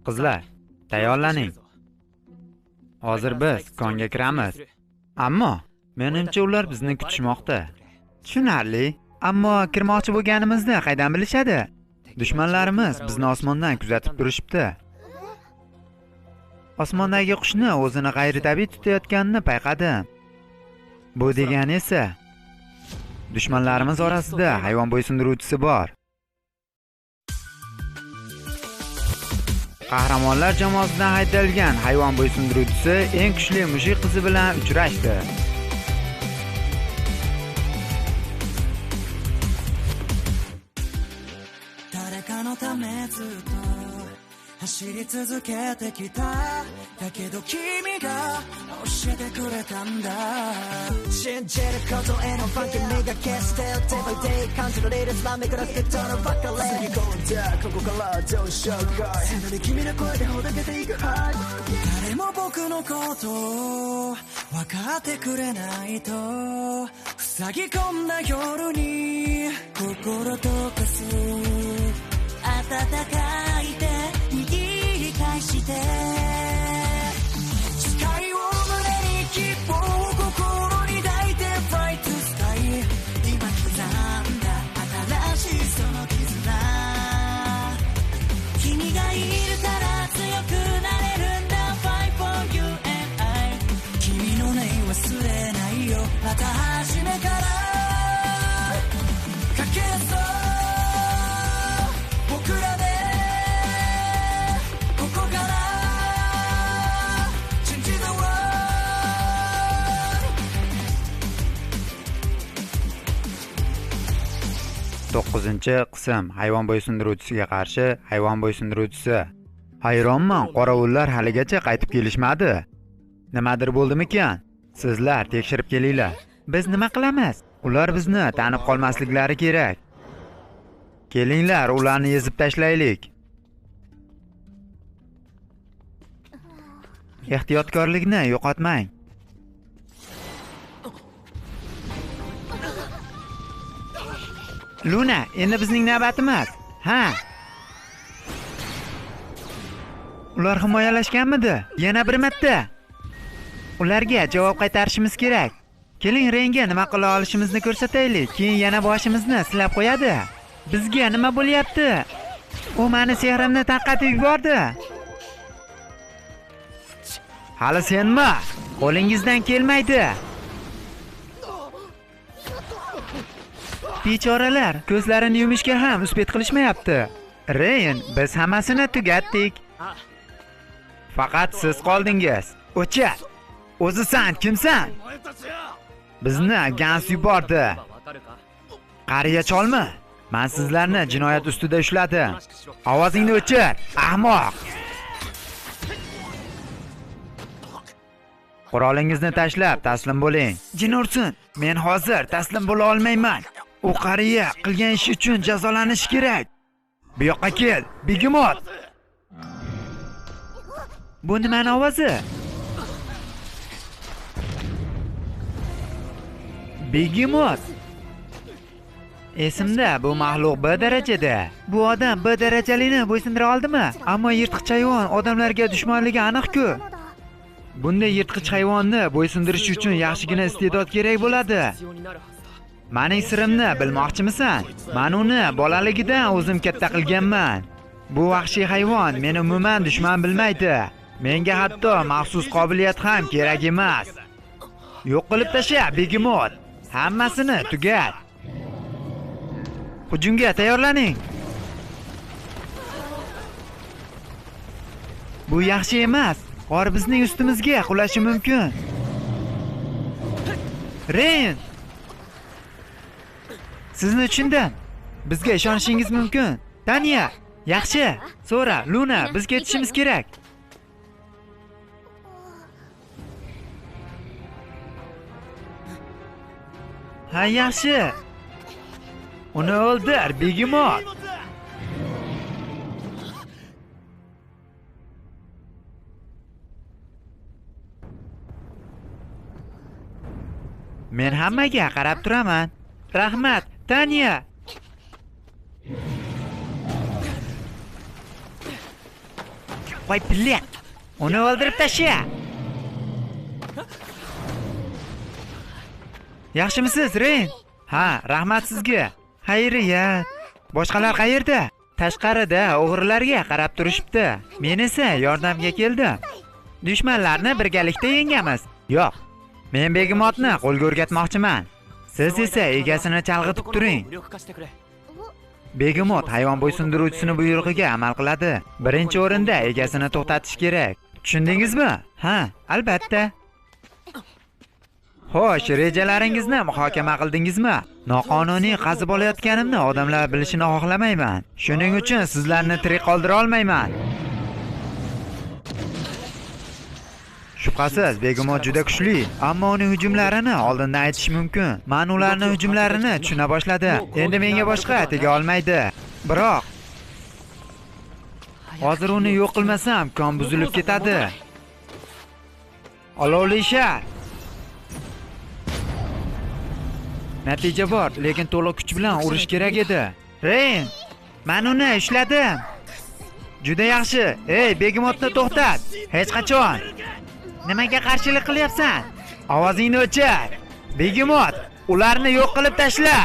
Qizlar, tayyorlaning. Hozir biz konga kiramiz. Ammo menimcha ular bizni kutishmoqda. Tushunarli. Ammo kirmoqchi bo'lganimizni qaydan bilishadi? Dushmanlarimiz bizni osmondan kuzatib turishibdi. Osmondagi qushni o'zini g'ayritabiiy tutayotganini payqadim. Bu degani esa dushmanlarimiz orasida hayvon bo'ysundiruvchisi bor. Qahramonlar jamoasidan haydalgan hayvon bo'ysundiruvchisi eng kuchli mushuk qizi bilan uchrashdi. To'qqizinchi qism hayvon bo'ysundiruvchisiga qarshi hayvon bo'ysundiruvchisi. Hayronman, qorovullar haligacha qaytib kelishmadi. Nimadir bo'ldimikan? Sizlar tekshirib kelinglar. Biz nima qilamiz? Ular bizni tanib qolmasliklari kerak. Kelinglar, ularni ezib tashlaylik. Ehtiyotkorlikni yo'qotmang. Luna, endi bizning navbatimiz. Ha. Ular himoyalashganmidi? Yana bir marta. Ularga javob qaytarishimiz kerak. Keling, Renga nima qila olishimizni ko'rsataylik. Keyin yana boshimizni silab qo'yadi. Bizga nima bo'lyapti? U meni sehrimni tarqatib yubordi. Hali senmi? Qo'lingizdan kelmaydi. Bechoralar ko'zlarini yumishga ham uspet qilishmayapti. Reyn, biz hammasini tugatdik. Faqat siz qoldingiz. O'cha, o'zisan kimsan? Bizni Gans yubordi. Qariya cholmi? Men sizlarni jinoyat ustida ushladim. Ovozingni o'chir, ahmoq. Qurolingizni tashlab taslim bo'ling. Jin ursin, men hozir taslim bo'la olmayman. U qariya qilgan ish uchun jazolanish kerak. Bu yoqqa kel, Begimot. Bu nimaning ovozi? Begimot. Esimda, bu mahluq B darajada. Bu odam B darajalini bo'ysundira oldimi? Ammo yirtqich hayvon odamlarga dushmanligi aniq-ku. Bunday yirtqich hayvonni bo'ysundirish uchun yaxshigina iste'dod kerak bo'ladi. Mening sirimni bilmoqchimisan? Men uni bolaligidan o'zim katta qilganman. Bu vahshiy hayvon meni umuman dushman bilmaydi. Menga hatto maxsus qobiliyat ham kerak emas. Yo'q qilib tasha, Begimot. Hammasini tugat. Hujumga tayyorlaning. Bu yaxshi emas. Qor bizning ustimizga qulashi mumkin. Reyn! Sizni tushundim. Bizga ishonishingiz mumkin. Tanya, yaxshi. So'ra, Luna, biz ketishimiz kerak. Ha, yaxshi. Uni o'ldir, Begimot. Men hammaga qarab turaman. Rahmat, Tanya. voy pillat. Uni o'ldirib tashla. Yaxshimisiz, Ren? Ha, rahmat sizga. Xayriyat. Boshqalar qayerda? Tashqarida o'g'rilarga qarab turishibdi. Men esa yordamga keldim. Dushmanlarni birgalikda yengamiz. Yo'q. Men Begimotni qo'lga o'rgatmoqchiman. Siz esa egasini chalg'itib turing. Begimot hayvon bo'ysundiruvchisining buyrug'iga amal qiladi. Birinchi o'rinda egasini to'xtatish kerak. Tushundingizmi? Ha, albatta. Xo'sh, rejalaringizni muhokama qildingizmi? Noqonuniy qazib olayotganimni odamlar bilishini xohlamayman. Shuning uchun sizlarni tirik qoldira olmayman. Shubhasiz, Begimot juda kuchli, ammo uning hujumlarini oldindan aytish mumkin. Men ularning hujumlarini tushuna boshladim. Endi menga boshqa tega olmaydi. Biroq hozir uni yo'q qilmasam, kon buzilib ketadi. Olovli shar. Natija bor, lekin to'liq kuch bilan urish kerak edi. Ren, men uni ushladim. Juda yaxshi. Ey, Begimotni to'xtat. Hech qachon. Nimaga qarshilik qilyapsan? Ovozingni o'chir. Begimot, ularni yo'q qilib tashla.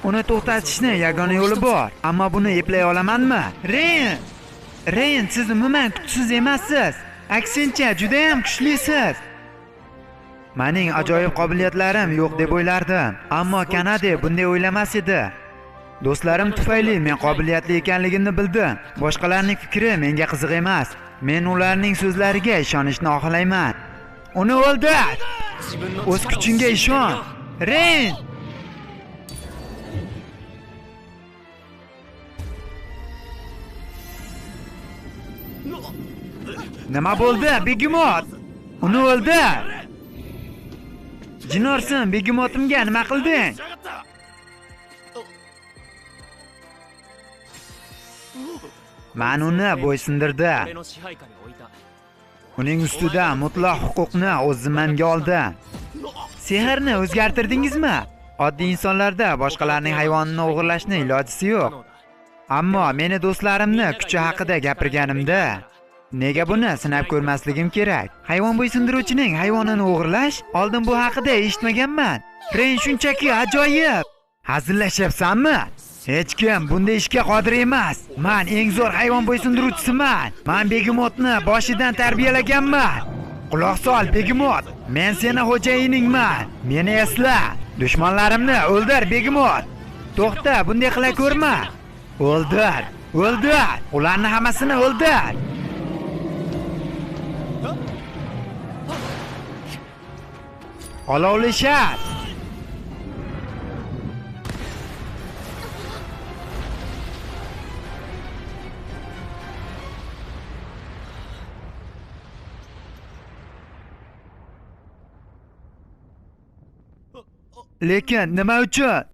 Uni to'xtatishning yagona yo'li bor, ammo buni eplay olamanmi? Ren, siz umuman kuchsiz emassiz. Aksincha, juda ham kuchlisiz. Mening ajoyib qobiliyatlarim yo'q deb o'ylardim, ammo Kanade bunday o'ylamas edi. Do'stlarim tufayli men qobiliyatli ekanligimni bildim. Boshqalarning fikri menga qiziq emas. Men ularning so'zlariga ishonishni xohlayman. Uni o'ldir. O'z kuchingga ishon. Ren! Nima bo'ldi, Begimot? Uni o'ldir. Jinorsin, Begimotimga nima qilding? Men uni bo'ysundirdim. Uning ustida mutlaq huquqni o'z zimmamga oldim. Sehrni o'zgartirdingizmi? Oddiy insonlarda boshqalarning hayvonini o'g'irlashning ilojisi yo'q. Ammo meni do'stlarimni kuchi haqida gapirganimda, nega buni sinab ko'rmasligim kerak? Hayvon bo'ysundiruvchining hayvonini o'g'irlash? Oldin bu haqida eshitmaganman. Ren shunchaki ajoyib. Hazillashyapsanmi? Hech kim bunday ishga qodir emas. Men eng zo'r hayvon bo'ysundiruvchisiman. Men Begimotni boshidan tarbiyalaganman. Quloq sol, Begimot. Men seni xo'jayiningman. Meni esla. Dushmanlarimni o'ldir, Begimot. To'xta, bunday qila ko'rma. O'ldir. Ularni hammasini o'ldir. Olovli shar. Lekin nima uchun?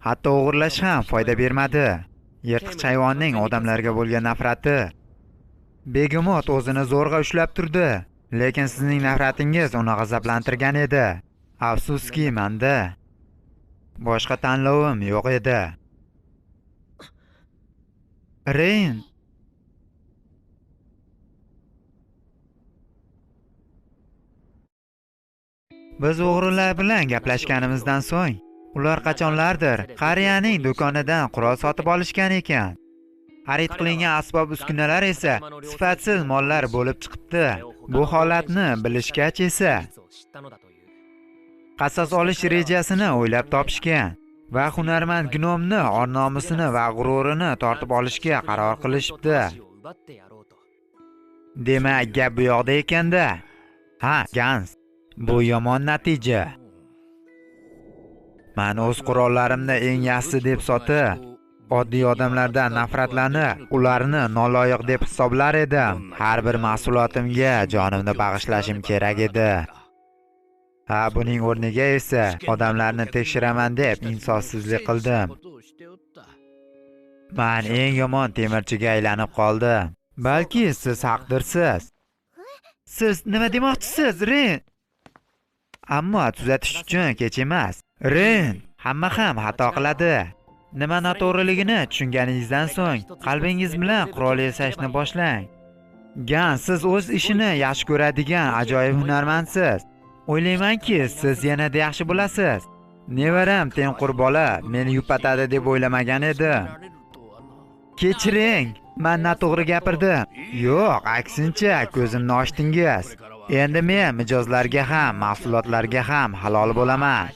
Hatto o'g'irlash ham foyda bermadi. Yirtqich hayvonning odamlarga bo'lgan nafrati. Begimot o'zini zo'rg'a ushlab turdi, lekin sizning nafratingiz uni g'azablantirgan edi. Afsuski, menda boshqa tanlovim yo'q edi. Ren, biz o'g'rilar bilan gaplashganimizdan so'ng, ular qachonlardir qariyaning do'konidan qurol sotib olishgan ekan. Xarid qilingan asbob-uskunalar esa sifatsiz mollar bo'lib chiqibdi. Bu holatni bilishgach esa qasos olish rejasini o'ylab topishgan va hunarmand gnomni or-nomusini va g'ururini tortib olishga qaror qilishibdi. Demak, gap bu yoqda ekanda. Ha, Gans. Bu yomon natija. Men o'z qurollarimni eng yaxshisi deb sotib, oddiy odamlardan nafratlanib, ularni noloyiq deb hisoblar edim. Har bir mahsulotimga jonimni bag'ishlashim kerak edi. Ha, buning o'rniga esa odamlarni tekshiraman deb insofsizlik qildim. Men eng yomon temirchiga aylanib qoldim. Balki siz haqdirsiz. Siz nima demoqchisiz, Ren? Ammo tuzatish uchun kech emas. Ren, Hamma ham xato qiladi. Nima noto'g'riligini tushunganingizdan so'ng qalbingiz bilan qurol yasashni boshlang. Gans, siz o'z ishini yaxshi ko'radigan ajoyib hunarmandsiz. O'ylaymanki, siz yanada yaxshi bo'lasiz. Nevaram tengqur bola meni yupatadi deb o'ylamagan edim. Kechiring, men noto'g'ri gapirdim. Yo'q, aksincha ko'zimni ochdingiz. Endi men mijozlarga ham, mahsulotlarga ham halol bo'laman.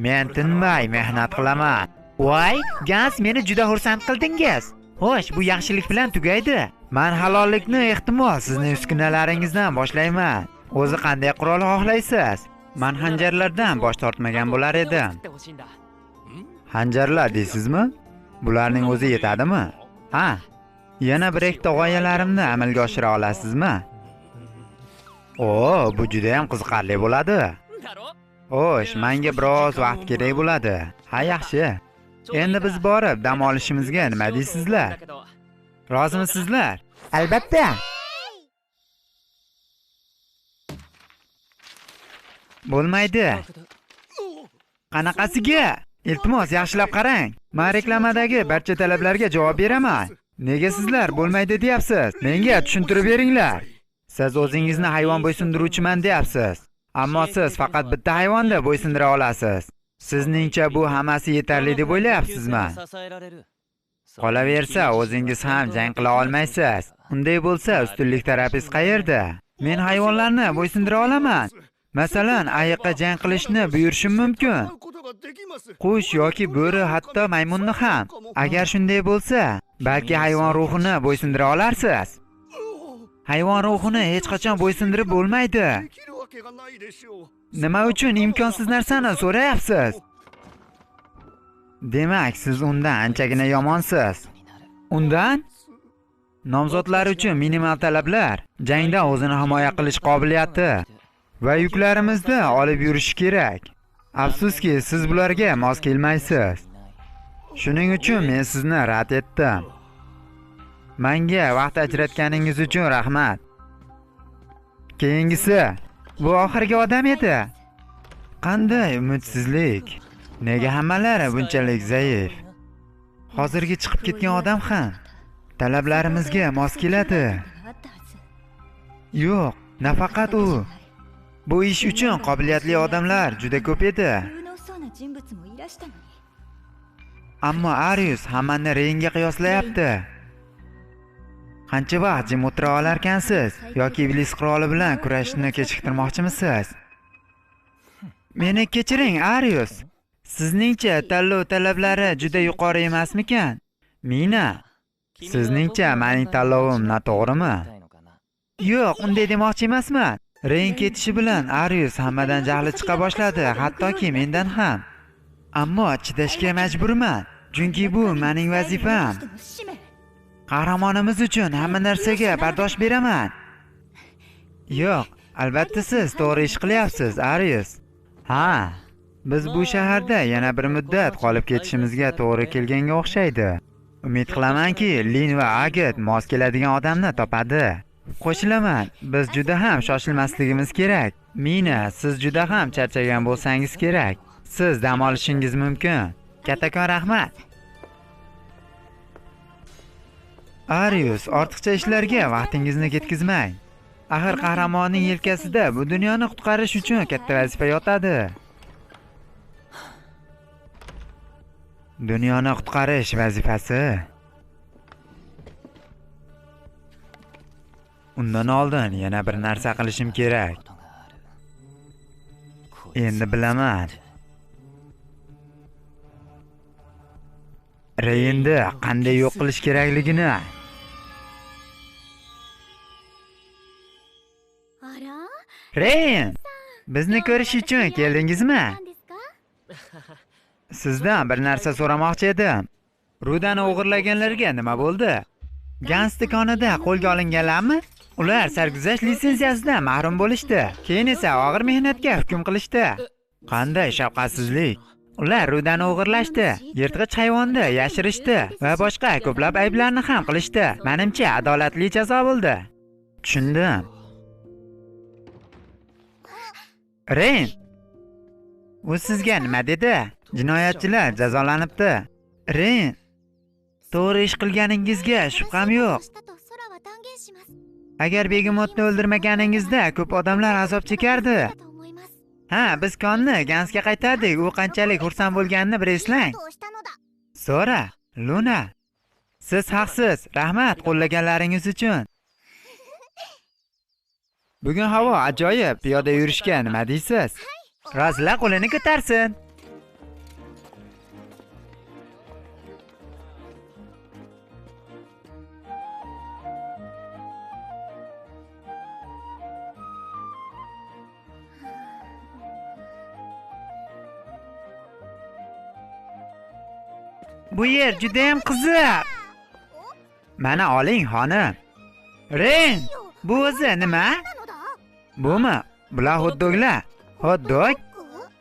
Men tinmay mehnat qilaman. Voy, Gans, meni juda xursand qildingiz. Xo'sh, bu yaxshilik bilan tugaydi. Men halollikni ehtimol sizning uskunalaringizdan boshlayman. O'zi qanday qurol xohlaysiz? Men hanjarlardan bosh tortmagan bo'lar edim. Hanjarlar deysizmi? Bularning o'zi yetadimi? Ha? Yana bir ikkita g'oyalarimni amalga oshira olasizmi? Bu juda ham qiziqarli bo'ladi. Xo'sh, menga biroz vaqt kerak bo'ladi. Ha, yaxshi. Endi biz borib dam olishimizga nima deysizlar? Rozimisizlar? Albatta. Bo'lmaydi. Qanaqasiga? Iltimos, yaxshilab qarang. Men reklamadagi barcha talablarga javob beraman. Nega sizlar bo'lmaydi deyapsiz? Menga tushuntirib beringlar. Siz o'zingizni hayvon bo'ysundiruvchiman deyapsiz. Ammo siz faqat bitta hayvonni bo'ysundira olasiz. Sizningcha bu hammasi yetarli deb o'ylayapsizmi? Qolaversa, o'zingiz ham jang qila olmaysiz. Unday bo'lsa, ustunlik terapiz qayerda? Men hayvonlarni bo'ysundira olaman. Masalan, ayiqqa jang qilishni buyurishim mumkin. Qush yoki bo'ri, hatto maymunni ham. Agar shunday bo'lsa, balki hayvon ruhini bo'ysundira olarsiz. Hayvon ruhini hech qachon bo'ysundirib bo'lmaydi. Nima uchun imkonsiz narsani so'rayapsiz? Demak, siz undan anchagina yomonsiz. Undan? Nomzodlar uchun minimal talablar, jangda o'zini himoya qilish qobiliyati va yuklarimizni olib yurish kerak. Afsuski, siz bularga mos kelmaysiz. Shuning uchun men sizni rad etdim. Menga vaqt ajratganingiz uchun rahmat. Keyingisi, bu oxirgi odam edi. Qanday umidsizlik. Nega hammalari bunchalik zaif? Hozirgi chiqib ketgan odam ham talablarimizga mos keladi. Yo'q, nafaqat u. Bu ish uchun qobiliyatli odamlar juda ko'p edi. Ammo Arius hammani Reynga qiyoslayapti. Qancha vaqt jim o'tira olarkansiz yoki iblis qiroli bilan kurashishni kechiktirmoqchimisiz? Meni kechiring, Arius. Sizningcha tanlov talablari juda yuqori emasmikan? Mina, sizningcha mening tanlovim noto'g'rimi? Yo'q, unday demoqchi emasman. Reyn ketishi bilan Arius hammadan jahli chiqa boshladi, hattoki mendan ham. Ammo chidashga majburman, chunki bu mening vazifam. Qahramonimiz uchun hamma narsaga bardosh beraman. Yo'q, albatta siz to'g'ri ish qilyapsiz, Arius. Ha, biz bu shaharda yana bir muddat qolib ketishimizga to'g'ri kelganga o'xshaydi. Umid qilamanki, Lin va Agat mos keladigan odamni topadi. Qo'shilaman, biz juda ham shoshilmasligimiz kerak. Mina, siz juda ham charchagan bo'lsangiz kerak. Siz dam olishingiz mumkin. Kattakon rahmat. Arius, ortiqcha ishlarga vaqtingizni ketkizmang. Axir qahramonning yelkasida bu dunyoni qutqarish uchun katta vazifa yotadi. Dunyoni qutqarish vazifasi. Undan oldin yana bir narsa qilishim kerak. Endi bilaman. Reynni qanday yo'q qilish kerakligini. Reyn, bizni ko'rish uchun keldingizmi? Sizdan bir narsa so'ramoqchi edim. Rudani o'g'irlaganlarga nima bo'ldi? Gans do'konida qo'lga olinganlarmi? Ular sarguzasht litsenziyasidan mahrum bo'lishdi. Keyin esa og'ir mehnatga hukm qilishdi. Qanday shafqatsizlik. Ular Rudani o'g'irlashdi, yirtqich hayvonni yashirishdi va boshqa ko'plab ayblarni ham qilishdi. Menimcha adolatli jazo bo'ldi. Tushundim. Reyn, u sizga nima dedi? Jinoyatchilar jazolanibdi. Ren, to'g'ri ish qilganingizga shubham yo'q. Agar Begimotni o'ldirmaganingizda ko'p odamlar azob chekardi. Ha, biz konni Gansga qaytardik. U qanchalik xursand bo'lganini bir eslang. So'ra, Luna. Siz haqsiz. Rahmat qo'llaganlaringiz uchun. Bugun havo ajoyib. Piyoda yurishga nima deysiz? Rozla qo'lini ko'tarsin. Bu yer juda ham qiziq. Mana oling, xonim. Ren, bu o'zi nima? Bumi? Bular hot-doglar. Hot-dog?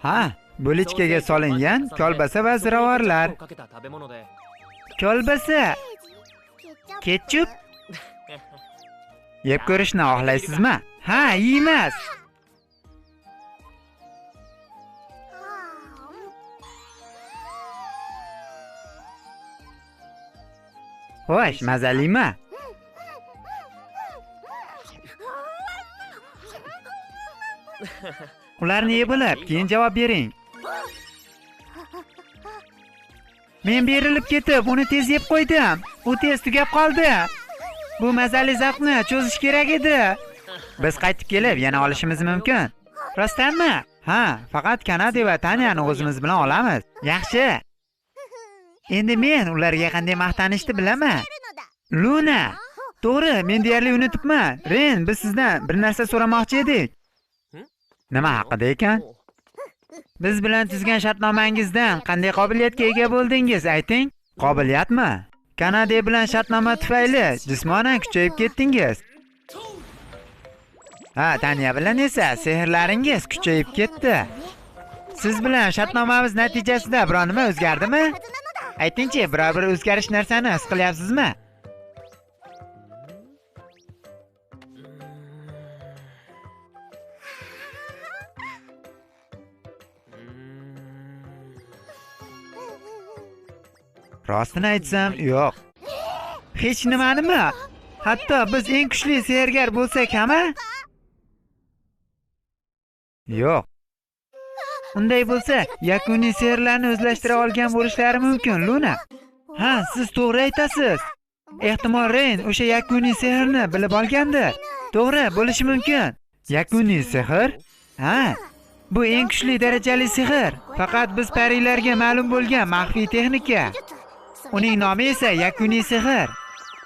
Ha, bulichkaga solingan kolbasa va ziravorlar. Kolbasa? Ketchup? Yeb ko'rishni xohlaysizmi? Ha, yeymiz. Xo'sh, mazalimi? Ularni yeb olib, keyin javob bering. Men berilib ketib, uni tez yeb qo'ydim. U tez tugab qoldi. Bu mazali zavqni cho'zish kerak edi. Biz qaytib kelib, yana olishimiz mumkin. Rostdanmi? Ha, faqat Kanada va Taniyani o'zimiz bilan olamiz. Yaxshi. Endi men ularga qanday maqtanishni bilaman. Luna, to'g'ri, men deyarli unutibman. Ren, biz sizdan bir narsa so'ramoqchi edik. Nima haqida ekan? Biz bilan tuzgan shartnomangizdan qanday qobiliyatga ega bo'ldingiz, ayting? Qobiliyatmi? Kanada bilan shartnoma tufayli jismonan kuchayib ketdingiz. Ha, Taniya bilan esa sehrlaringiz kuchayib ketdi. Siz bilan shartnomamiz natijasida biror nima o'zgardimi? Aytingchi, biror bir o'zgarish narsani his qilyapsizmi? Rostini aytsam, yo'q. Hech nimanimi? Hatto biz eng kuchli sehrgar bo'lsak ham? Yo'q. Unday bo'lsa, yakuniy sehrlarni o'zlashtira olgan bo'lishlari mumkin, Luna. Ha, siz to'g'ri aytasiz. Ehtimol Ren o'sha yakuniy sehrni bilib olgandir. To'g'ri, bo'lishi mumkin. Yakuniy sehr? Ha, bu eng kuchli darajali sehr. Faqat biz parilarga ma'lum bo'lgan maxfiy texnika. Uning nomi esa yakuniy sehr.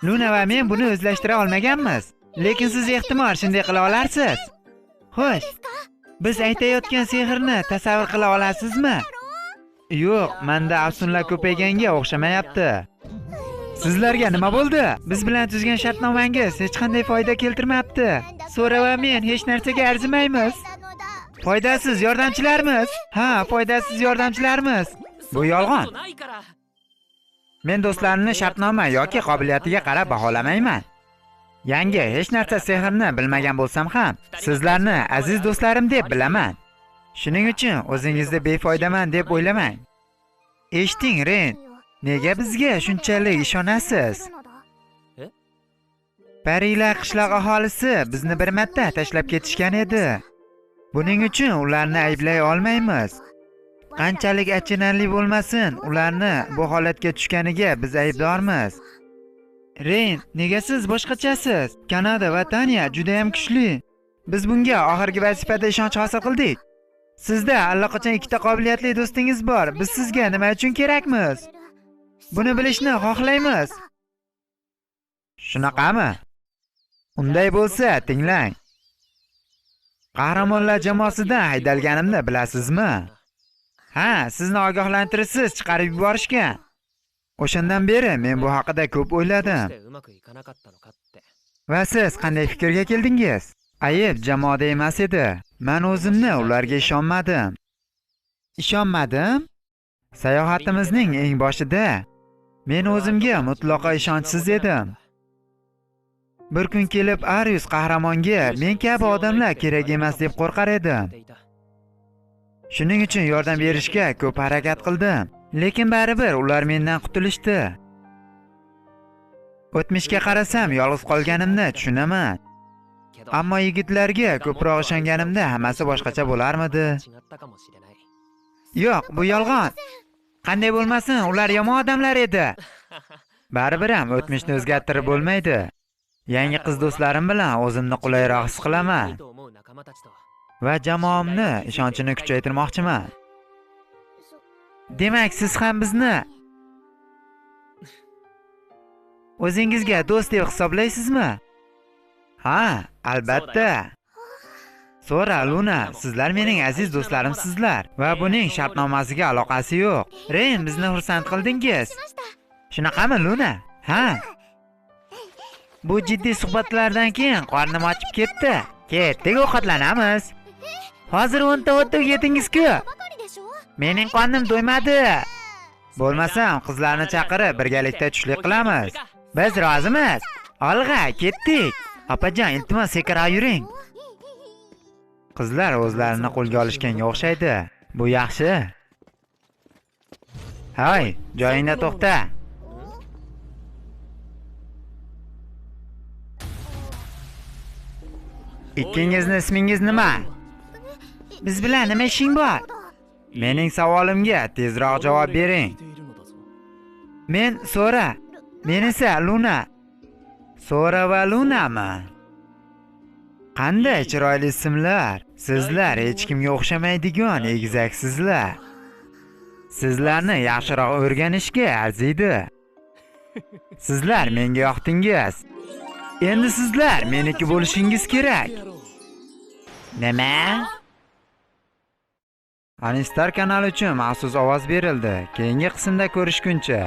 Luna va men buni o'zlashtira olmaganmiz. Lekin siz ehtimol shunday qila olarsiz. Xo'sh, biz aytayotgan sehrni tasavvur qila olasizmi? Yo'q, menda afsunlar ko'payganga o'xshamayapti. Sizlarga nima bo'ldi? Biz bilan tuzgan shartnomangiz hech qanday foyda keltirmayapti. So'ra va men hech narsaga arzimaymiz. Foydasiz yordamchilarmiz. Ha, foydasiz yordamchilarmiz. Bu yolg'on. Men do'stlarimni shartnoma yoki qobiliyatiga qarab baholamayman. Yangi hech narsa sehrni bilmagan bo'lsam ham, sizlarni aziz do'stlarim deb bilaman. Shuning uchun o'zingizni befoydaman deb o'ylamang. Eshiting, Ren, nega bizga shunchalik ishonasiz? Parilar qishloq aholisi bizni bir marta tashlab ketishgan edi. Buning uchun ularni ayblay olmaymiz. Qanchalik achinarli bo'lmasin, ularni bu holatga tushganiga biz aybdormiz. Ren, nega siz boshqachasiz? Kanada va Taniya juda ham kuchli. Biz bunga oxirgi vazifada ishonch hosil qildik. Sizda allaqachon ikkita qobiliyatli do'stingiz bor. Biz sizga nima uchun kerakmiz? Buni bilishni xohlaymiz. Shunaqami? Unday bo'lsa, tinglang. Qahramonlar jamoasidan haydalganimni bilasizmi? Ha, sizni ogohlantirishsiz chiqarib yuborishgan. O'shandan beri men bu haqida ko'p o'yladim. Va siz qanday fikrga keldingiz? Ayib jamoada emas edi. Men o'zimni ularga ishonmadim. Ishonmadim? Sayohatimizning eng boshida men o'zimga mutlaqo ishonchsiz edim. Bir kun kelib Arius qahramonga men kabi odamlar kerak emas deb qo'rqar edim. Shuning uchun yordam berishga ko'p harakat qildim. Lekin baribir ular mendan qutulishdi. O'tmishga qarasam, yolg'iz qolganimni tushunaman. Ammo yigitlarga ko'proq ishonganimda hammasi boshqacha bo'larmidi? Yo'q, bu yolg'on. Qanday bo'lmasin, ular yomon odamlar edi. Baribir ham o'tmishni o'zgartirib bo'lmaydi. Yangi qiz do'stlarim bilan o'zimni qulayroq his qilaman va jamoamni ishonchini kuchaytirmoqchiman. Demak, siz ham bizni o'zingizga do'st deb hisoblaysizmi? Ha, albatta. Sora, Luna, sizlar mening aziz do'stlarimsizlar va buning shartnomasiga aloqasi yo'q. Reyn, bizni xursand qildingiz. Shunaqami, Luna? Ha? Bu jiddiy suhbatlardan keyin qornim ochib ketdi. Ketdik, ovqatlanamiz. Hozir 10 o'tib yetingiz-ku. Mening qornim to'ymadi. Bo'lmasam, qizlarni chaqirib birgalikda tushlik qilamiz. Biz rozimiz. Olg'a, ketdik. Opajon, iltimos, sekinroq yuring. Qizlar o'zlarini qo'lga olishganga o'xshaydi. Bu yaxshi. Hay, joyingda to'xta. Ikkingizni ismingiz nima? Biz bilan nima ishing bor? Mening savolimga tezroq javob bering. Men Sora, men esa Luna. Sora va Lunami? Qanday chiroyli ismlar. Sizlar hech kimga o'xshamaydigan egizaksizlar. Sizlarni yaxshiroq o'rganishga arziydi. Sizlar menga yoqdingiz. Endi sizlar meniki bo'lishingiz kerak. Nima? Anistar kanali uchun maxsus ovoz berildi. Keyingi qismda ko'rishguncha